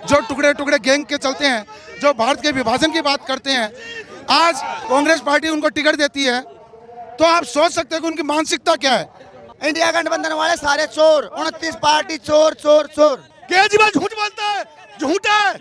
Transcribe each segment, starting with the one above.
जो टुकड़े टुकड़े गैंग के चलते हैं, जो भारत के विभाजन की बात करते हैं, आज कांग्रेस पार्टी उनको टिकट देती है, तो आप सोच सकते हैं कि उनकी मानसिकता क्या है। इंडिया गठबंधन वाले सारे चोर, 29 पार्टी चोर चोर चोर। केजरीवाल झूठ बोलता है, झूठा है,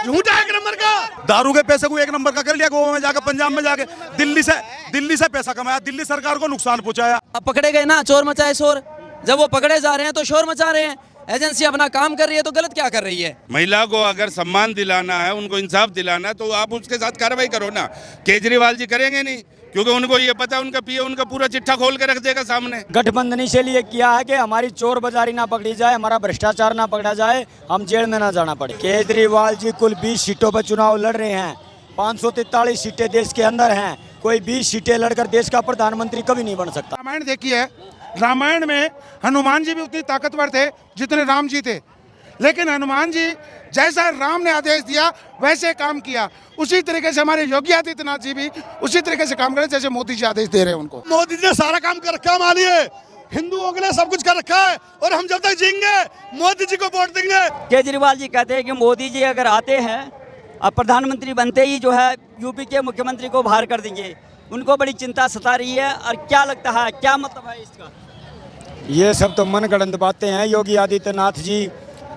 झूठा है एक नंबर का। दारू के पैसे को एक नंबर का कर लिया, गोवा में जाकर, पंजाब में जाके, दिल्ली से पैसा कमाया, दिल्ली सरकार को नुकसान पहुंचाया। अब पकड़े गए ना, चोर मचाए शोर। जब वो पकड़े जा रहे हैं तो शोर मचा रहे हैं। एजेंसी अपना काम कर रही है तो गलत क्या कर रही है? महिला को अगर सम्मान दिलाना है, उनको इंसाफ दिलाना है, तो आप उसके साथ कार्रवाई करो ना। केजरीवाल जी करेंगे नहीं, क्योंकि उनको ये पता है उनका पीए उनका पूरा चिट्ठा खोल के रख देगा सामने। गठबंधन इसलिए किया है कि हमारी चोर बाजारी ना पकड़ी जाए, हमारा भ्रष्टाचार ना पकड़ा जाए, हम जेल में ना जाना पड़े। केजरीवाल जी कुल 20 सीटों पर चुनाव लड़ रहे हैं, 543 सीटें देश के अंदर हैं। कोई 20 सीटें लड़कर देश का प्रधानमंत्री कभी नहीं बन सकता। रामायण देखिए, रामायण में हनुमान जी भी उतनी ताकतवर थे जितने राम जी थे, लेकिन हनुमान जी जैसा राम ने आदेश दिया वैसे काम किया। उसी तरीके से हमारे योगी आदित्यनाथ जी भी उसी तरीके से काम करें जैसे मोदी जी आदेश दे रहे हैं उनको। मोदी जी ने सारा काम कर रखा है, मानिए हिंदुओं के लिए सब कुछ कर रखा है, और हम जब तक जीएंगे मोदी जी को वोट देंगे। केजरीवाल जी कहते हैं कि मोदी जी अगर आते हैं और प्रधानमंत्री बनते ही जो है यूपी के मुख्यमंत्री को बाहर कर देंगे। उनको बड़ी चिंता सता रही है। और क्या लगता है, क्या मतलब है इसका? ये सब तो मनगढ़ंत बातें हैं। योगी आदित्यनाथ जी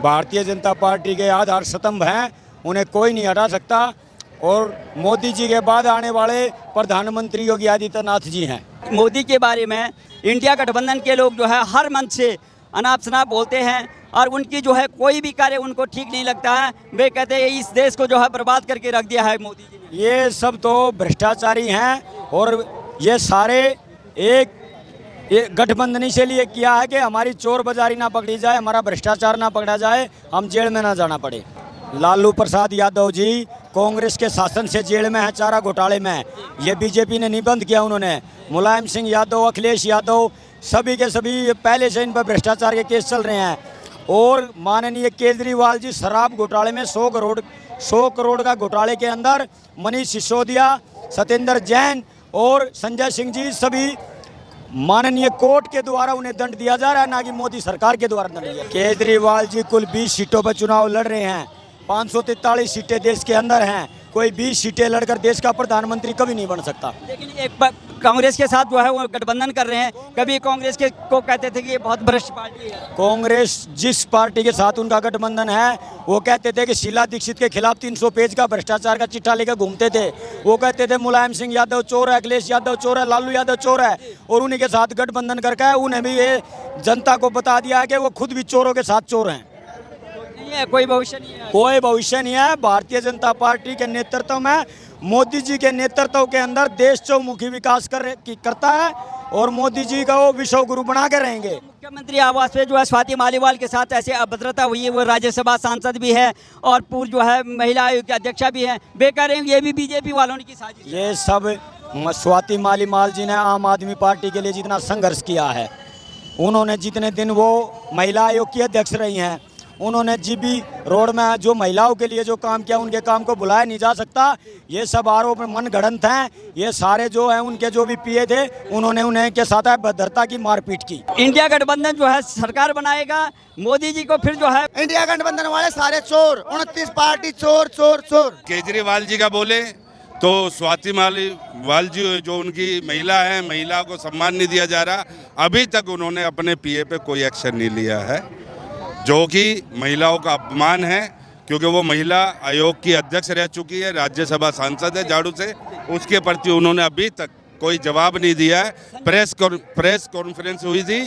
भारतीय जनता पार्टी के आधार स्तंभ हैं, उन्हें कोई नहीं हटा सकता। और मोदी जी के बाद आने वाले प्रधानमंत्री योगी आदित्यनाथ जी हैं। मोदी के बारे में इंडिया गठबंधन के लोग जो है हर मंच से अनाप शनाप बोलते हैं, और उनकी जो है कोई भी कार्य उनको ठीक नहीं लगता है। वे कहते हैं इस देश को जो है बर्बाद करके रख दिया है मोदी जी ने। ये सब तो भ्रष्टाचारी हैं, और ये सारे एक गठबंधन इसलिए किया है कि हमारी चोर बाजारी ना पकड़ी जाए, हमारा भ्रष्टाचार ना पकड़ा जाए, हम जेल में ना जाना पड़े। लालू प्रसाद यादव जी कांग्रेस के शासन से जेल में है, चारा घोटाले में। ये बीजेपी ने नहीं बंद किया उन्होंने। मुलायम सिंह यादव, अखिलेश यादव, सभी के सभी पहले से इन पर भ्रष्टाचार के केस चल रहे हैं। और माननीय केजरीवाल जी शराब घोटाले में 100 करोड़ का घोटाले के अंदर मनीष सिसोदिया, सत्येंद्र जैन और संजय सिंह जी, सभी माननीय कोर्ट के द्वारा उन्हें दंड दिया जा रहा है, ना कि मोदी सरकार के द्वारा दंड दिया। केजरीवाल जी कुल 20 सीटों पर चुनाव लड़ रहे हैं, 543 सीटें देश के अंदर हैं। कोई 20 सीटें लड़कर देश का प्रधानमंत्री कभी नहीं बन सकता। लेकिन एक कांग्रेस के साथ जो है वो गठबंधन कर रहे हैं। कभी कांग्रेस के को कहते थे कि ये बहुत भ्रष्ट पार्टी है। कांग्रेस जिस पार्टी के साथ उनका गठबंधन है, वो कहते थे कि शीला दीक्षित के खिलाफ 300 पेज का भ्रष्टाचार का चिट्ठा लेकर घूमते थे। वो कहते थे मुलायम सिंह यादव चोर है, अखिलेश यादव चोर है, लालू यादव चोर है, और उन्हीं के साथ गठबंधन करके उन्हें भी ये जनता को बता दिया है कि वो खुद भी चोरों के साथ चोर हैं। कोई भविष्य नहीं है, कोई भविष्य नहीं है। भारतीय जनता पार्टी के नेतृत्व में, मोदी जी के नेतृत्व के अंदर देश चौमुखी विकास करता है, और मोदी जी का वो विश्व गुरु बना के रहेंगे। मुख्यमंत्री आवास पे जो है स्वाति मालीवाल के साथ ऐसे अभद्रता हुई है। वो राज्यसभा सांसद भी है और पूर्व जो है महिला आयोग की अध्यक्षा भी है। बेकार है, ये भी बीजेपी वालों की साजिश। ये सब स्वाति मालीवाल जी ने आम आदमी पार्टी के लिए जितना संघर्ष किया है, उन्होंने जितने दिन वो महिला आयोग की अध्यक्ष रही हैं, उन्होंने जीबी रोड में जो महिलाओं के लिए जो काम किया, उनके काम को भुलाया नहीं जा सकता। ये सब आरोप मनगढ़ंत हैं। ये सारे जो हैं उनके जो भी पीए थे, उन्होंने उन्हें के साथ भद्रता की मारपीट की। इंडिया गठबंधन जो है सरकार बनाएगा, मोदी जी को फिर जो है इंडिया गठबंधन वाले सारे चोर, 29 पार्टी चोर चोर चोर। केजरीवाल जी का बोले तो स्वाति मालीवाल जी जो उनकी महिला है, महिला को सम्मान नहीं दिया जा रहा। अभी तक उन्होंने अपने पीए पे कोई एक्शन नहीं लिया है, जो कि महिलाओं का अपमान है, क्योंकि वो महिला आयोग की अध्यक्ष रह चुकी है, राज्यसभा सांसद है झाड़ू से। उसके प्रति उन्होंने अभी तक कोई जवाब नहीं दिया है। प्रेस कॉन्फ्रेंस हुई थी,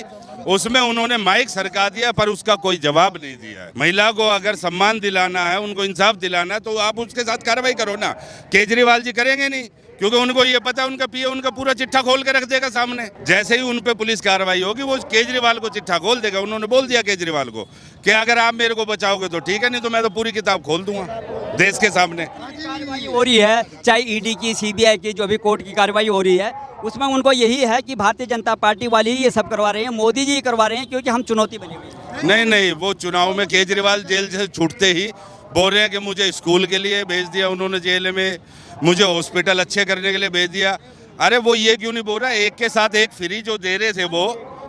उसमें उन्होंने माइक सरका दिया, पर उसका कोई जवाब नहीं दिया है। महिला को अगर सम्मान दिलाना है, उनको इंसाफ दिलाना है, तो आप उसके साथ कार्रवाई करो ना। केजरीवाल जी करेंगे नहीं, क्योंकि उनको ये पता है उनका पीए उनका पूरा चिट्ठा खोल के रख देगा सामने। जैसे ही उन पे पुलिस कार्रवाई होगी, वो केजरीवाल को चिट्ठा खोल देगा। उन्होंने बोल दिया केजरीवाल को कि अगर आप मेरे को बचाओगे तो ठीक है, नहीं तो मैं तो पूरी किताब खोल दूंगा देश के सामने। कार्रवाई हो रही है, चाहे ईडी की, सीबीआई की, जो भी कोर्ट की कार्रवाई हो रही है, उसमें उनको यही है कि भारतीय जनता पार्टी वाले ही ये सब करवा रहे हैं, मोदी जी करवा रहे हैं, क्योंकि हम चुनौती बनी हुई है। नहीं, वो चुनाव में केजरीवाल जेल से छूटते ही बोल रहे हैं कि मुझे स्कूल के लिए भेज दिया उन्होंने जेल में, मुझे हॉस्पिटल अच्छे करने के लिए भेज दिया। अरे वो ये क्यों नहीं बोल रहा, एक के साथ एक फ्री जो दे रहे थे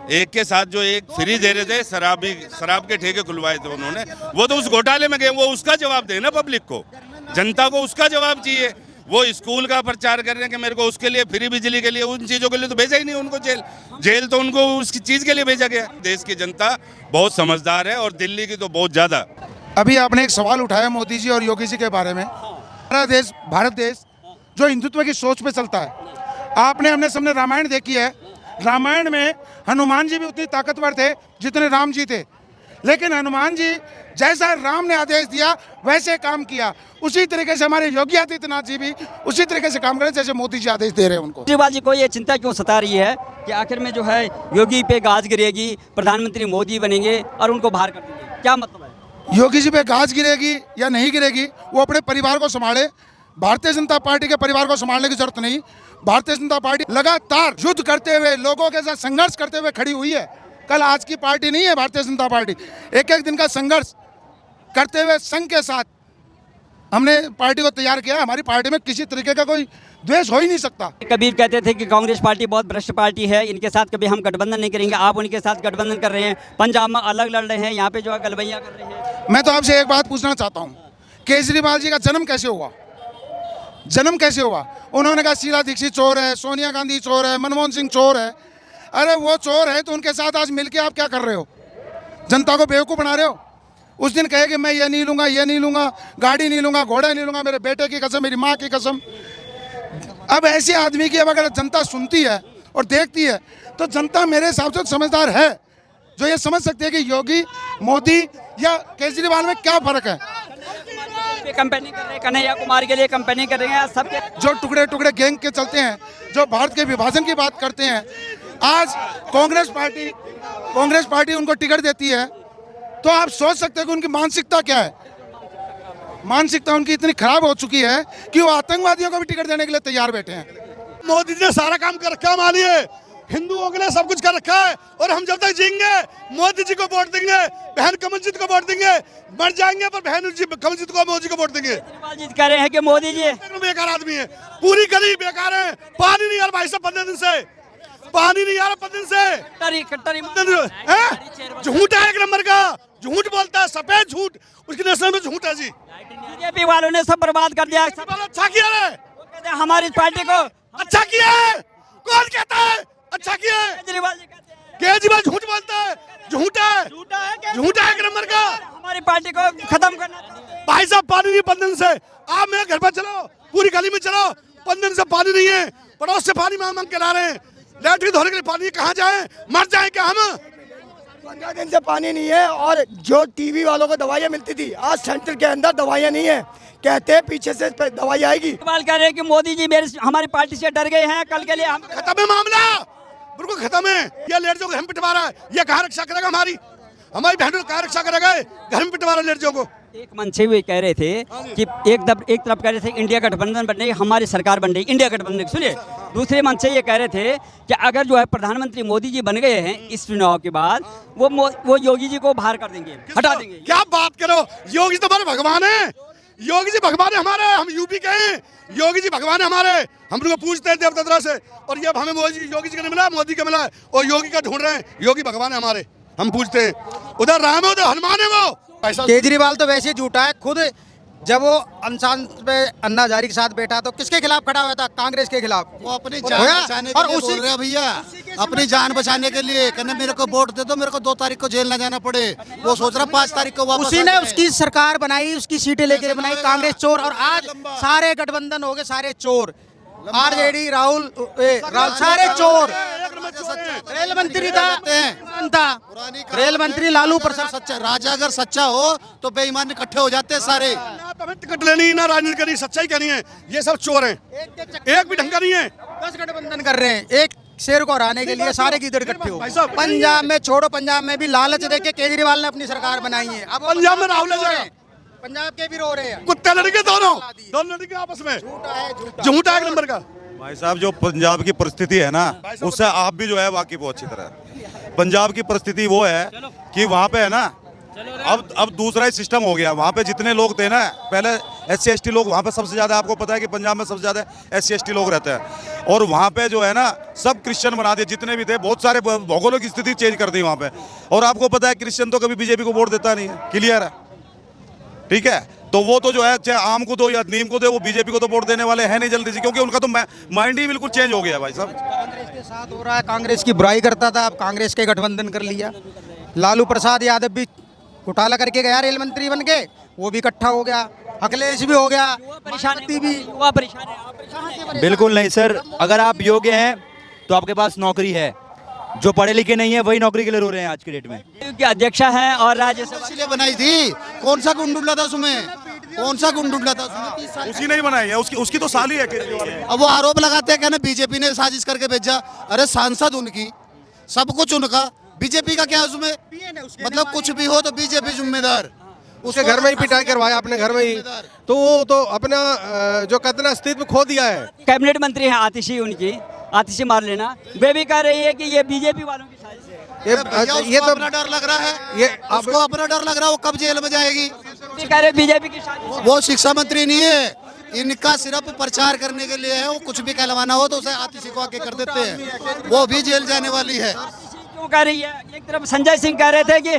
एक के साथ जो एक फ्री दे रहे थे, शराब के ठेके खुलवाए थे उन्होंने, वो तो उस घोटाले में गए, वो उसका जवाब देना पब्लिक को, जनता को उसका जवाब चाहिए। वो स्कूल का प्रचार कर रहे हैं कि मेरे को उसके लिए फ्री बिजली के लिए, उन चीज़ों के लिए तो भेजा ही नहीं उनको जेल तो उनको उसकी चीज़ के लिए भेजा गया। देश की जनता बहुत समझदार है और दिल्ली की तो बहुत ज़्यादा। अभी आपने एक सवाल उठाया मोदी जी और योगी जी के बारे में। हमारा देश, भारत देश जो हिंदुत्व की सोच पे चलता है, आपने हमने सबने रामायण देखी है। रामायण में हनुमान जी भी उतनी ताकतवर थे जितने राम जी थे, लेकिन हनुमान जी जैसा राम ने आदेश दिया वैसे काम किया। उसी तरीके से हमारे योगी आदित्यनाथ जी भी उसी तरीके से काम करें जैसे मोदी जी आदेश दे रहे हैं उनको। केजरीवाल जी को ये चिंता क्यों सता रही है कि आखिर में जो है योगी पे गाज गिरेगी, प्रधानमंत्री मोदी बनेंगे और उनको बाहर कर देंगे, क्या मतलब है? योगी जी पे गाज गिरेगी या नहीं गिरेगी, वो अपने परिवार को संभाले। भारतीय जनता पार्टी के परिवार को संभालने की जरूरत नहीं। भारतीय जनता पार्टी लगातार युद्ध करते हुए, लोगों के साथ संघर्ष करते हुए खड़ी हुई है। कल आज की पार्टी नहीं है भारतीय जनता पार्टी, एक एक दिन का संघर्ष करते हुए संघ के साथ हमने पार्टी को तैयार किया। हमारी पार्टी में किसी तरीके का कोई द्वेष हो ही नहीं सकता। कबीर कहते थे कि कांग्रेस पार्टी बहुत भ्रष्ट पार्टी है, इनके साथ कभी हम गठबंधन नहीं करेंगे। आप उनके साथ गठबंधन कर रहे हैं, पंजाब में अलग लड़ रहे हैं, यहाँ पे जो है गलबैया कर रहे हैं। मैं तो आपसे एक बात पूछना चाहता हूँ, केजरीवाल जी का जन्म कैसे हुआ? जन्म कैसे हुआ? उन्होंने कहा शीला दीक्षित चोर है, सोनिया गांधी चोर है, मनमोहन सिंह चोर है। अरे वो चोर है तो उनके साथ आज मिलके आप क्या कर रहे हो? जनता को बेवकूफ़ बना रहे हो। उस दिन कहे कि मैं ये नहीं लूँगा, ये नहीं लूँगा, गाड़ी नहीं लूँगा, घोड़ा नहीं लूँगा, मेरे बेटे की कसम, मेरी माँ की कसम। अब ऐसे आदमी की अब अगर जनता सुनती है और देखती है तो जनता मेरे हिसाब से समझदार है, जो ये समझ सकती है कि योगी, मोदी या केजरीवाल में क्या फ़र्क है। कंपेनिंग कर रहे हैं, कन्हैया कुमार के लिए कंपेनिंग कर रहे हैं सबके। जो टुकड़े टुकड़े गैंग के चलते हैं, जो भारत के विभाजन की बात करते हैं, आज कांग्रेस पार्टी उनको टिकट देती है, तो आप सोच सकते हैं कि उनकी मानसिकता क्या है। मानसिकता उनकी इतनी खराब हो चुकी है कि वो आतंकवादियों को भी टिकट देने के लिए तैयार बैठे हैं। मोदी जी ने सारा काम कर रखा है, मानिए हिंदुओं के लिए सब कुछ कर रखा है, और हम जब तक जीएंगे मोदी जी को वोट देंगे, बहन कमलजीत को वोट देंगे। मर जाएंगे पर बहन कमलजीत को, मोदी को वोट देंगे। केजरीवाल जी कह रहे हैं कि मोदी जी बेकार आदमी है, पूरी गली बेकार है। पानी नहीं आ रहा भाई साहब 15 दिन से, पानी नहीं आ रहा 15 दिन से। झूठ है एक नंबर का, झूठ बोलता है, सफेद झूठ, उसकी नस्ल में झूठ है जी। बीजेपी वालों ने सब बर्बाद कर दिया। अच्छा किया है, हमारी पार्टी को अच्छा किया है। कौन कहता है अच्छा किया है? केजरीवाल जी कहते हैं। केजरीवाल झूठ बोलता है, झूठा है, झूठा है एक नंबर का। हमारी पार्टी को खत्म करना चाहिए। भाई साहब पानी नहीं 15 दिन से। आप मेरे घर पर चलो, पूरी गली में चलो, 15 दिन से पानी नहीं है। पड़ोस से पानी मांग मांग के ला रहे हैं, लैट्रिन धोने के लिए पानी। कहाँ जाए, मर जाए क्या हम? 15 दिन से पानी नहीं है, और जो टीवी वालों को दवाइयाँ मिलती थी, आज सेंटर के अंदर दवाइयाँ नहीं है। कहते हैं पीछे से दवाई आएगी। सवाल कर रहे हैं कि मोदी जी हमारी पार्टी से डर गए हैं, कल के लिए हम खत्म है मामला, बिल्कुल खत्म है। ये लेडीजों को हम पिटवा रहा है, ये कहाँ रक्षा करेगा? हमारी बहनों को कहाँ रक्षा करेगा? घर में पिटवा रहा है लेडीजों को। एक मंच से भी कह रहे थे कि एक तरफ कह रहे थे इंडिया गठबंधन बनने, हमारी सरकार बन रही इंडिया गठबंधन। सुनिए, दूसरे मंच से ये कह रहे थे कि अगर जो है प्रधानमंत्री मोदी जी बन गए हैं इस चुनाव के बाद, वो योगी जी को बाहर कर देंगे, हटा देंगे। क्या बात करो, योगी तो हमारे भगवान है। योगी जी भगवान है हमारे, हम यूपी के हैं। योगी जी भगवान है हमारे, हम लोग पूछते हैं देवदत्ता से, और ये हमें योगी जी का नहीं मिला, मोदी का मिला है, और योगी का ढूंढ रहे हैं। योगी भगवान है हमारे, हम पूछते हैं। उधर राम है, उधर हनुमान है। वो केजरीवाल तो वैसे ही झूठा है। खुद जब वो अनशन पे अन्ना हजारी के साथ बैठा तो किसके खिलाफ खड़ा हुआ था? कांग्रेस के खिलाफ। वो अपनी जान बचाने के लिए बोल रहे हैं भैया, अपनी जान बचाने के लिए। कहने मेरे को वोट दे दो, मेरे को 2 तारीख को जेल ना जाना पड़े। वो सोच रहा 5 तारीख को वापस। उसी ने उसकी सरकार बनाई, उसकी सीटें लेकर बनाई। कांग्रेस चोर, और आज सारे गठबंधन हो गए, सारे चोर। आरजेडी, राहुल सारे चोर। रेल मंत्री था, रेल मंत्री लालू प्रसाद। सच्चा राजा अगर सच्चा हो तो बेईमान इकट्ठे हो जाते हैं सारे। ना तो हमें टिकट लेनी, ना राजनीति करनी, सच्चाई करनी है। ये सब चोर हैं, एक भी ढंग का नहीं है। 10 गठबंधन कर रहे हैं एक शेर को हराने के लिए, सारे की इधर इकट्ठे हो। पंजाब में छोड़ो, पंजाब में भी लालच देके केजरीवाल ने अपनी सरकार बनाई है। अब पंजाब में राहुल है, पंजाब के भी रो रहे हैं। कुत्ते लड़के दोनों लड़के आपस में। झूठा एक नंबर का। भाई साहब, जो पंजाब की परिस्थिति है ना, उससे आप भी जो है वाकिफ हो अच्छी तरह। पंजाब की परिस्थिति वो है कि वहाँ पे है ना अब दूसरा ही सिस्टम हो गया। वहाँ पे जितने लोग थे ना पहले SC ST लोग, वहाँ पे सबसे ज़्यादा, आपको पता है कि पंजाब में सबसे ज़्यादा SC ST लोग रहते हैं, और वहाँ पे जो है ना सब क्रिश्चियन बना दिए, जितने भी थे। बहुत सारे भौगोलिक स्थिति चेंज कर दी वहाँ पे। और आपको पता है क्रिश्चियन तो कभी बीजेपी को वोट देता नहीं है, क्लियर है, ठीक है। तो वो तो जो है चाहे आम को दो या नीम को दो, वो बीजेपी को तो वोट देने वाले हैं नहीं जल्दी से, क्योंकि उनका तो माइंड ही बिल्कुल चेंज हो गया भाई साहब। कांग्रेस के साथ हो रहा है, कांग्रेस की बुराई करता था, अब कांग्रेस के गठबंधन कर लिया। लालू प्रसाद यादव भी घोटाला करके गया रेल मंत्री बन के, वो भी इकट्ठा हो गया। अखिलेश भी हो गया, परेशानी भी। युवा परेशान है। बिल्कुल नहीं सर, अगर आप योग्य हैं तो आपके पास नौकरी है, जो पढ़े लिखे नहीं है वही नौकरी के लिए रो रहे हैं आज की डेट में। के अध्यक्षा हैं और राज्यसभा इसलिए बनाई थी, कौन सा गुंड ढूंढा था उसमें, कौन सा गुंड ढूंढा था उसमें? उसी ने ही बनाई है, उसकी तो साली है केजरीवाल। अब वो आरोप लगाते हैं कहना बीजेपी ने साजिश करके भेजा। अरे सांसद उनकी, सब कुछ उनका, बीजेपी का क्या है उसमें? मतलब कुछ भी हो तो बीजेपी जिम्मेदार। उसके घर में ही पिटाई करवाया, अपने घर में ही, तो वो तो अपना जो कहते हैं अस्तित्व खो दिया है। कैबिनेट मंत्री हैं आतिशी, उनकी आतिशी मार लेना, वे भी कह रही है कि ये बीजेपी वालों की साजिश है। ये तो अपना डर लग रहा है, ये आपको अपना डर लग रहा है, वो कब जेल में जाएगी? कह रहे बीजेपी की साजिश। वो शिक्षा मंत्री नहीं है, इनका सिर्फ प्रचार करने के लिए है। वो कुछ भी कहलवाना हो तो उसे आतिशी को आके कर देते हैं, वो भी जेल जाने वाली है। क्यों कह रही है? एक तरफ संजय सिंह कह रहे थे कि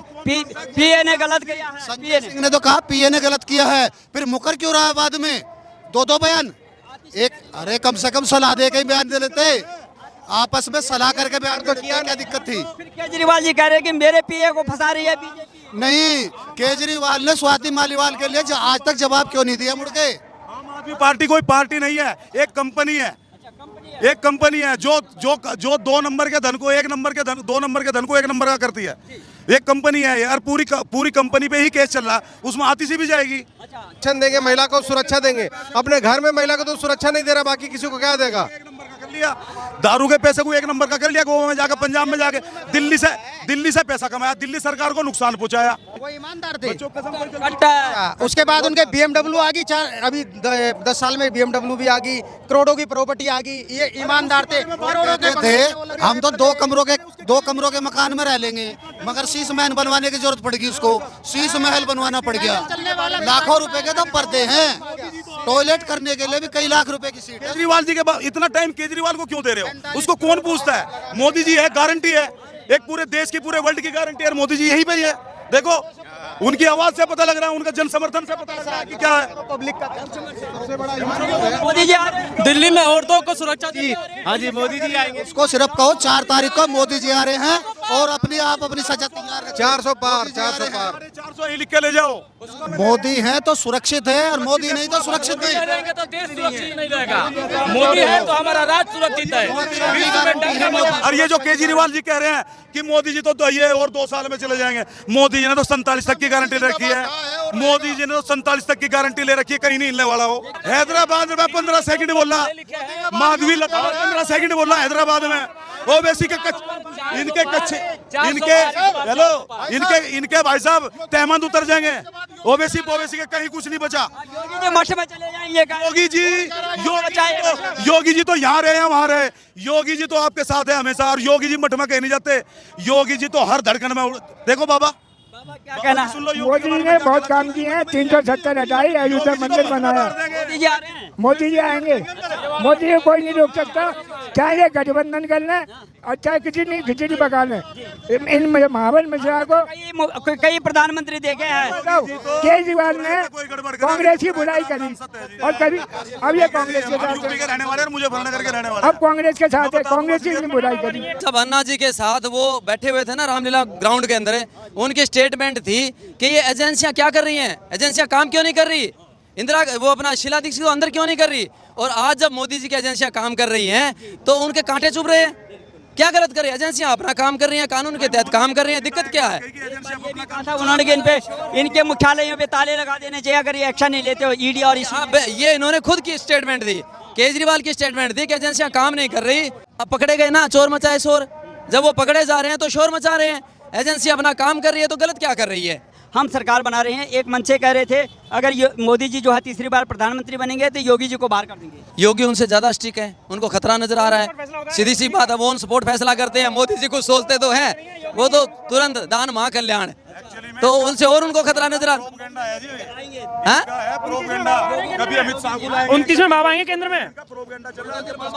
पीए ने गलत किया है। संजय सिंह ने तो कहा पीए ने गलत किया है, फिर मुकर क्यों रहा है बाद में? दो बयान, एक, अरे कम से कम सलाह दे के बयान दे लेते, आपस में सलाह करके बयान तो किया, क्या दिक्कत थी? फिर केजरीवाल जी कह रहे हैं कि मेरे पीए को फंसा रही है बीजेपी। नहीं, केजरीवाल ने स्वाति मालीवाल के लिए आज तक जवाब क्यों नहीं दिया मुड़ के? आम आदमी पार्टी कोई पार्टी नहीं है, एक कंपनी है। एक कंपनी है जो 2 नंबर के धन को 1 नंबर के धन, 2 नंबर के धन को 1 नंबर का करती है। एक कंपनी है यार, पूरी कंपनी पे ही केस चल रहा, उसमें आतिशी भी जाएगी। संरक्षण देंगे, महिला को सुरक्षा देंगे, अपने घर में महिला को तो सुरक्षा नहीं दे रहा, बाकी किसी को क्या देगा? 1 नंबर का कर लिया, दारू के पैसे को 1 नंबर का कर लिया, गोवा में जाकर, पंजाब में जाके, दिल्ली से पैसा कमाया, दिल्ली सरकार को नुकसान पहुंचाया। वो ईमानदार थे। कट्टा। उसके बाद उनके BMW आ गई, अभी 10 साल में BMW भी आ गई, करोड़ों की प्रॉपर्टी आ गई। ये ईमानदार थे। हम तो 2 कमरों के मकान में रह लेंगे, मगर शीश महल बनवाने की जरूरत पड़ेगी उसको, शीश महल बनवाना पड़ गया। लाखों रुपए के तो पर्दे हैं, टॉयलेट करने के लिए भी कई लाख रुपए की सीट है। केजरीवाल जी के बाद इतना टाइम केजरीवाल को क्यों दे रहे हो? उसको कौन पूछता है? मोदी जी है, गारंटी है, एक पूरे देश की, पूरे वर्ल्ड की गारंटी है, मोदी जी यहीं पे ही है। देखो उनकी आवाज से पता लग रहा है, उनका जन समर्थन से पता लग रहा है कि क्या है। पब्लिक का मोदी जी दिल्ली में औरतों को सुरक्षा दी। हाँ जी, मोदी जी आएंगे। उसको सिर्फ कहो 4 तारीख को मोदी जी आ रहे हैं, और अपनी सजा तैयार रखें। 400 पार। 400 ही लिख के ले जाओ। मोदी है तो सुरक्षित है, और मोदी नहीं तो सुरक्षित नहीं। रहेंगे तो देश सुरक्षित नहीं रहेगा। मोदी है तो हमारा राज्य सुरक्षित है। और ये जो केजरीवाल जी कह रहे हैं कि मोदी जी तो ये और 2 साल में चले जाएंगे, मोदी जी ने तो 47 तक की गारंटी ले रखी है। मोदी जी ने तो 47 तक की गारंटी ले रखी है, कहीं नहीं हिलने वाला हो। हैदराबाद में 15 सेकंड बोला, माधवी लता 15 सेकंड बोला हैदराबाद में। ओबीसी के इनके भाई साहब तहमंद उतर जाएंगे। ओबीसी के कहीं कुछ नहीं बचा। मठ में चले जाएंगे। योगी जी तो यहाँ रहे हैं, वहाँ रहे। योगी जी तो आपके साथ है हमेशा, और योगी जी मठ में कहीं नहीं जाते। योगी जी तो हर धड़कन में। देखो बाबा क्या कहना? सुन लो, मोदी जी ने बहुत काम किए हैं, 370 हटाई, अयोध्या मंदिर बनाया। मोदी जी आ रहे हैं। मोदी जी आएंगे, मोदी जी कोई नहीं रोक सकता, चाहे ये गठबंधन कर लें और चाहे खिचड़ी पका लें। इन महावन मिश्रा को कई प्रधानमंत्री देखे हैं। केजरीवाल ने कांग्रेस की बुराई करी, और कभी अब ये कांग्रेस के साथ है, रहने वाले, मुझे भरना करके रहने वाले। अब कांग्रेस के साथ है, कांग्रेस की इतनी बुराई करी। सब अन्ना जी के साथ वो बैठे हुए थे ना रामलीला ग्राउंड के अंदर, उनकी स्टेटमेंट थी कि ये एजेंसियां क्या कर रही हैं, एजेंसियां काम क्यों नहीं कर रही, इंदिरा वो अपना शीला दीक्षित को अंदर क्यों नहीं कर रही। और आज जब मोदी जी की एजेंसियां काम कर रही हैं तो उनके कांटे चुभ रहे हैं। क्या गलत कर रही है? एजेंसियां अपना काम कर रही हैं, कानून के तहत काम कर रही हैं, दिक्कत क्या है? उन्होंने इनके मुख्यालयों पे ताले लगा देने चाहिए अगर ये एक्शन नहीं लेते हो। ईडी और ये इन्होंने खुद की स्टेटमेंट दी, केजरीवाल की स्टेटमेंट थी कि एजेंसियां काम नहीं कर रही। अब पकड़े गए ना, चोर मचाए शोर। जब वो पकड़े जा रहे हैं तो शोर मचा रहे हैं। एजेंसी अपना काम कर रही है तो गलत क्या कर रही है? हम सरकार बना रहे हैं। एक मंच से कह रहे थे अगर मोदी जी जो है तीसरी बार प्रधानमंत्री बनेंगे तो योगी जी को बाहर कर देंगे। योगी उनसे ज्यादा स्ट्रिक्ट है, उनको खतरा नजर आ रहा है। सीधी सी बात है, वो ऑन स्पॉट फैसला करते हैं। मोदी जी कुछ सोचते तो हैं, वो तो तुरंत दान महाकल्याण, तो उनसे और उनको खतरा नजर आ रहा है। 29 में बाबा आएंगे केंद्र में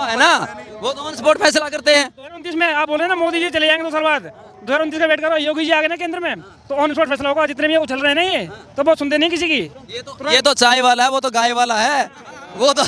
है ना, वो तो ऑन स्पॉट फैसला करते हैं। 2029 में आप बोल रहे हैं ना मोदी जी चले जाएंगे 2 साल बाद, 2029 का वेट करो, योगी जी आ गए ना केंद्र में तो ऑन स्पॉट फैसला होगा। जितने भी उछल रहे हैं ना ये तो बहुत सुनते नहीं किसी की। ये तो चाय वाला है, वो तो गाय वाला है, वो तो